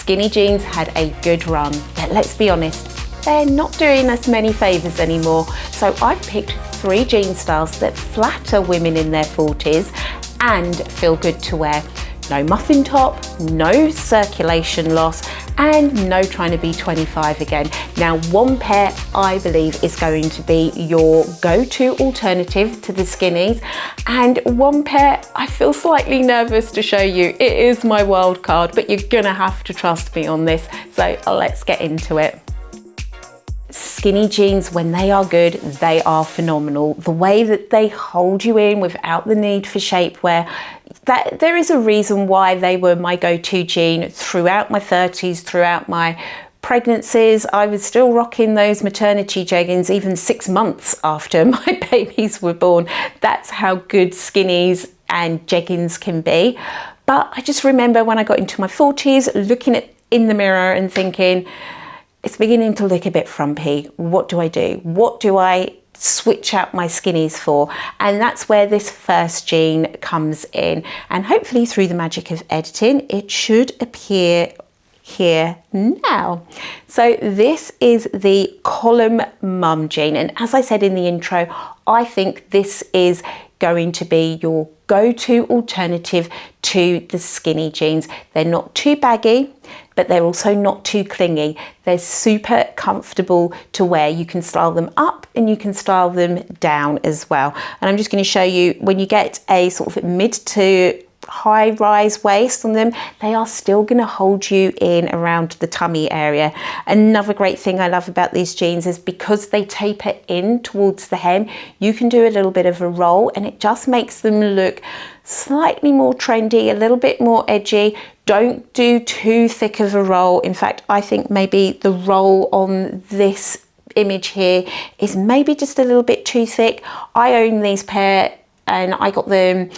skinny jeans had a good run, but let's be honest, they're not doing us many favours anymore. So I've picked 3 jean styles that flatter women in their 40s and feel good to wear. No muffin top, no circulation loss, and no trying to be 25 again. Now, one pair I believe is going to be your go-to alternative to the skinnies, and one pair I feel slightly nervous to show you. It is my wild card, but you're gonna have to trust me on this. So let's get into it. Skinny jeans, when they are good, they are phenomenal. The way that they hold you in without the need for shapewear, that there is a reason why they were my go-to jean throughout my 30s, throughout my pregnancies. I was still rocking those maternity jeggings even 6 months after my babies were born. That's how good skinnies and jeggings can be. But I just remember when I got into my 40s, looking in the mirror and thinking, it's beginning to look a bit frumpy. What do I do? What do I switch out my skinnies for? And that's where this first jean comes in. And hopefully through the magic of editing, it should appear here now. So this is the column mum jean. And as I said in the intro, I think this is going to be your go-to alternative to the skinny jeans. They're not too baggy, but they're also not too clingy. They're super comfortable to wear. You can style them up and you can style them down as well. And I'm just going to show you, when you get a sort of mid to high rise waist on them, they are still going to hold you in around the tummy area. Another great thing I love about these jeans is because they taper in towards the hem, you can do a little bit of a roll and it just makes them look slightly more trendy, a little bit more edgy. Don't do too thick of a roll. In fact, I think maybe the roll on this image here is maybe just a little bit too thick. I own these pair and I got them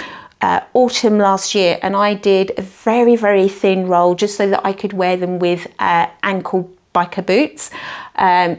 autumn last year, and I did a very, very thin roll just so that I could wear them with ankle biker boots,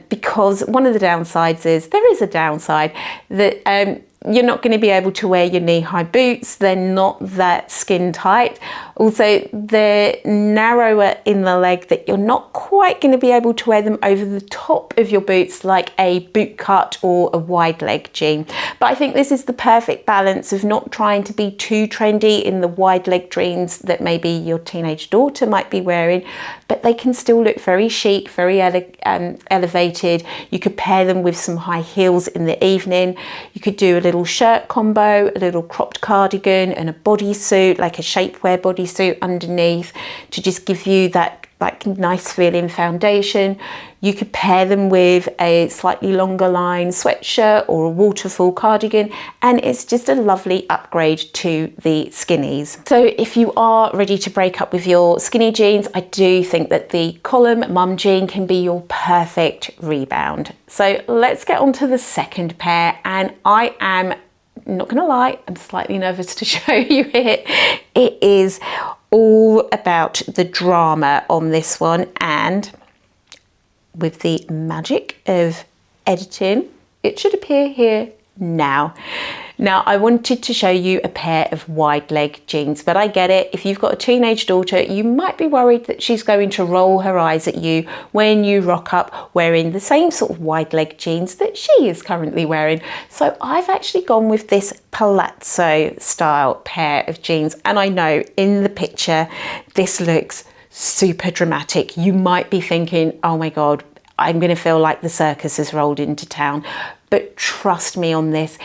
because one of the downsides is, there is a downside, that you're not going to be able to wear your knee-high boots. They're not that skin tight. Also, they're narrower in the leg, that you're not quite going to be able to wear them over the top of your boots like a boot cut or a wide leg jean. But I think this is the perfect balance of not trying to be too trendy in the wide leg jeans that maybe your teenage daughter might be wearing, but they can still look very chic, very elevated. You could pair them with some high heels in the evening. You could do a little shirt combo, a little cropped cardigan and a bodysuit, like a shapewear bodysuit underneath, to just give you that nice feeling foundation. You could pair them with a slightly longer line sweatshirt or a waterfall cardigan, and it's just a lovely upgrade to the skinnies. So if you are ready to break up with your skinny jeans, I do think that the column mum jean can be your perfect rebound. So let's get on to the second pair, and I am not gonna lie, I'm slightly nervous to show you it. It is all about the drama on this one, and with the magic of editing, it should appear here now. Now, I wanted to show you a pair of wide leg jeans, but I get it. If you've got a teenage daughter, you might be worried that she's going to roll her eyes at you when you rock up wearing the same sort of wide leg jeans that she is currently wearing. So I've actually gone with this palazzo style pair of jeans. And I know in the picture, this looks super dramatic. You might be thinking, oh my God, I'm going to feel like the circus has rolled into town. But trust me on this.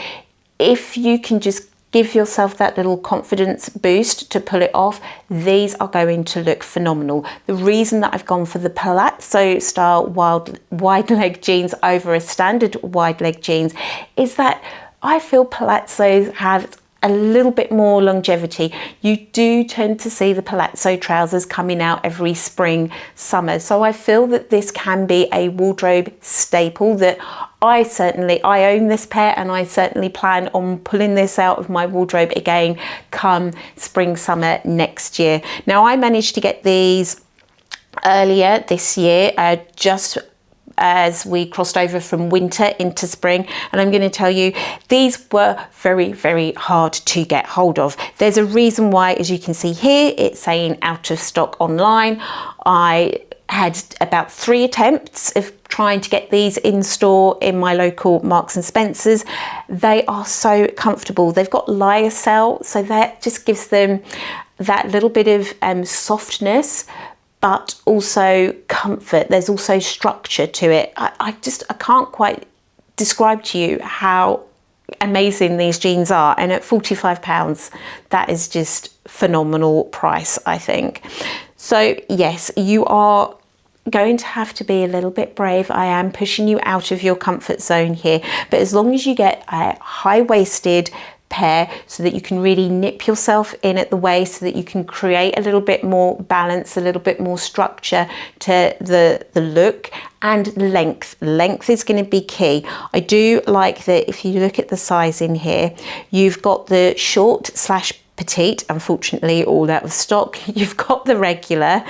If you can just give yourself that little confidence boost to pull it off, these are going to look phenomenal. The reason that I've gone for the palazzo style wide leg jeans over a standard wide leg jeans is that I feel palazzos have a little bit more longevity. You do tend to see the palazzo trousers coming out every spring, summer. So I feel that this can be a wardrobe staple that I own this pair, and I certainly plan on pulling this out of my wardrobe again come spring, summer next year. Now, I managed to get these earlier this year, just as we crossed over from winter into spring, and I'm going to tell you, these were very, very hard to get hold of. There's a reason why. As you can see here, it's saying out of stock online. I had about 3 attempts of trying to get these in store in my local Marks and Spencer's. They are so comfortable. They've got lyocell, so that just gives them that little bit of softness, but also comfort. There's also structure to it. I can't quite describe to you how amazing these jeans are, and at £45, that is just phenomenal price, I think. So yes, you are going to have to be a little bit brave. I am pushing you out of your comfort zone here, but as long as you get a high-waisted pair so that you can really nip yourself in at the waist, so that you can create a little bit more balance, a little bit more structure to the look, and length. Length is going to be key. I do like that if you look at the size in here, you've got the short / petite, unfortunately all out of stock. You've got the regular,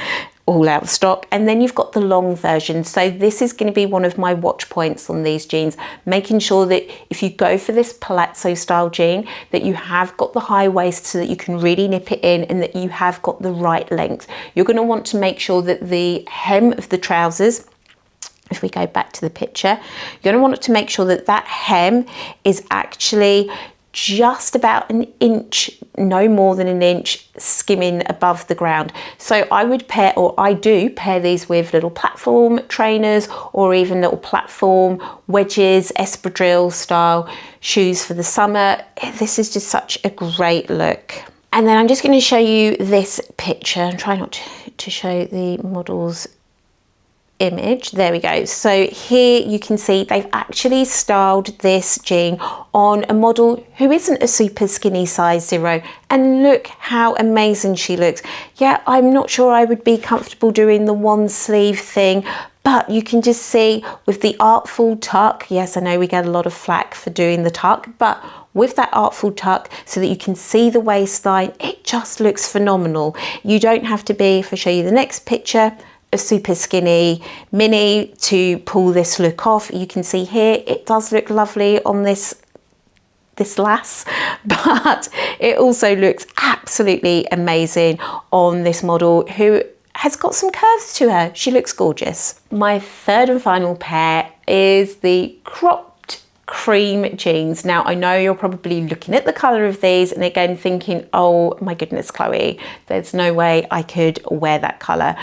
all out of stock, and then you've got the long version. So this is going to be one of my watch points on these jeans, making sure that if you go for this palazzo style jean, that you have got the high waist so that you can really nip it in, and that you have got the right length. You're going to want to make sure that the hem of the trousers, if we go back to the picture, you're going to want to make sure that that hem is actually just about an inch, no more than an inch, skimming above the ground. So I would pair, or I do pair these with little platform trainers, or even little platform wedges, espadrille style shoes for the summer. This is just such a great look. And then I'm just going to show you this picture and try not to show the model's image. There we go. So here you can see they've actually styled this jean on a model who isn't a super skinny size 0, and look how amazing she looks. Yeah, I'm not sure I would be comfortable doing the one sleeve thing, but you can just see with the artful tuck. Yes, I know we get a lot of flack for doing the tuck, but with that artful tuck so that you can see the waistline, it just looks phenomenal. You don't have to be, if I show you the next picture, a super skinny mini to pull this look off. You can see here it does look lovely on this lass, but it also looks absolutely amazing on this model who has got some curves to her. She looks gorgeous. My third and final pair is the cropped cream jeans. Now I know you're probably looking at the color of these and again thinking, oh my goodness, Chloe, there's no way I could wear that color.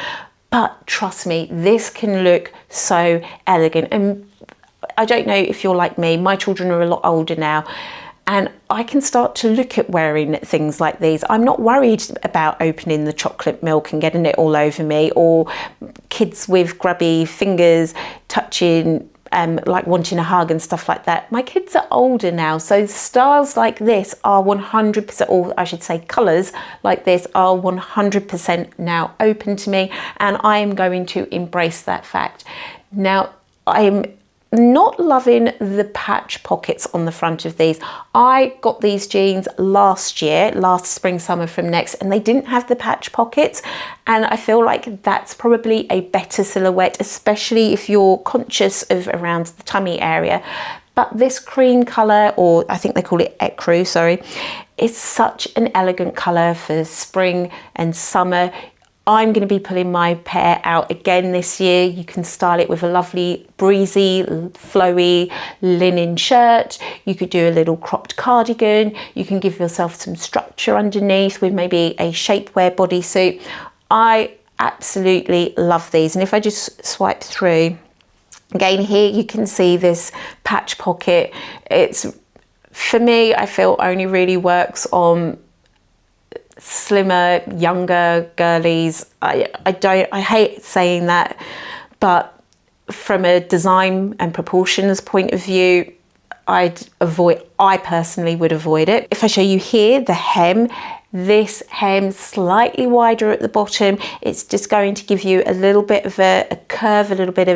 But trust me, this can look so elegant. And I don't know if you're like me, my children are a lot older now, and I can start to look at wearing things like these. I'm not worried about opening the chocolate milk and getting it all over me, or kids with grubby fingers touching, like wanting a hug and stuff like that. My kids are older now, so styles like this are 100%, or I should say colours like this are 100% now open to me, and I am going to embrace that fact. Now, I'm not loving the patch pockets on the front of these. I got these jeans last spring summer from Next, and they didn't have the patch pockets, and I feel like that's probably a better silhouette, especially if you're conscious of around the tummy area. But this cream colour, or I think they call it ecru, sorry, is such an elegant colour for spring and summer. I'm going to be pulling my pair out again this year. You can style it with a lovely breezy, flowy linen shirt. You could do a little cropped cardigan. You can give yourself some structure underneath with maybe a shapewear bodysuit. I absolutely love these. And if I just swipe through, again here you can see this patch pocket. It's, for me, I feel only really works on slimmer, younger girlies. I hate saying that, but from a design and proportions point of view, I personally would avoid it. If I show you here the hem, this hem slightly wider at the bottom, it's just going to give you a little bit of a curve, a little bit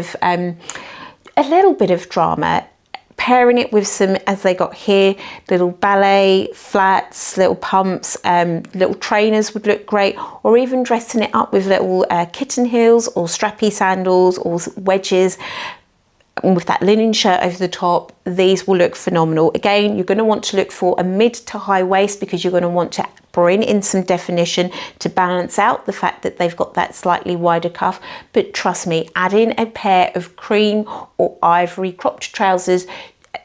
of drama. Pairing it with some, as they got here, little ballet flats, little pumps, little trainers would look great, or even dressing it up with little kitten heels or strappy sandals or wedges. and with that linen shirt over the top, these will look phenomenal. Again, you're going to want to look for a mid to high waist because you're going to want to bring in some definition to balance out the fact that they've got that slightly wider cuff. But trust me, adding a pair of cream or ivory cropped trousers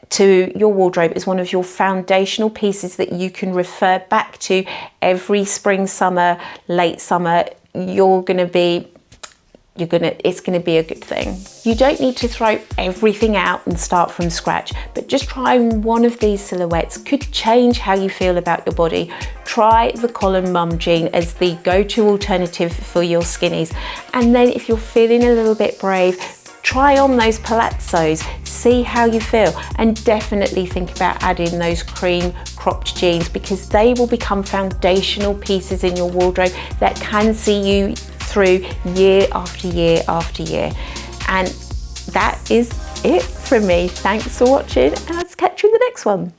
to your wardrobe is one of your foundational pieces that you can refer back to every spring, summer, late summer. It's going to be a good thing. You don't need to throw everything out and start from scratch, but just trying one of these silhouettes could change how you feel about your body. Try the collar mum jean as the go-to alternative for your skinnies. And then if you're feeling a little bit brave, try on those palazzos, see how you feel, and definitely think about adding those cream cropped jeans because they will become foundational pieces in your wardrobe that can see you through year after year after year. And that is it from me. Thanks for watching, and I'll catch you in the next one.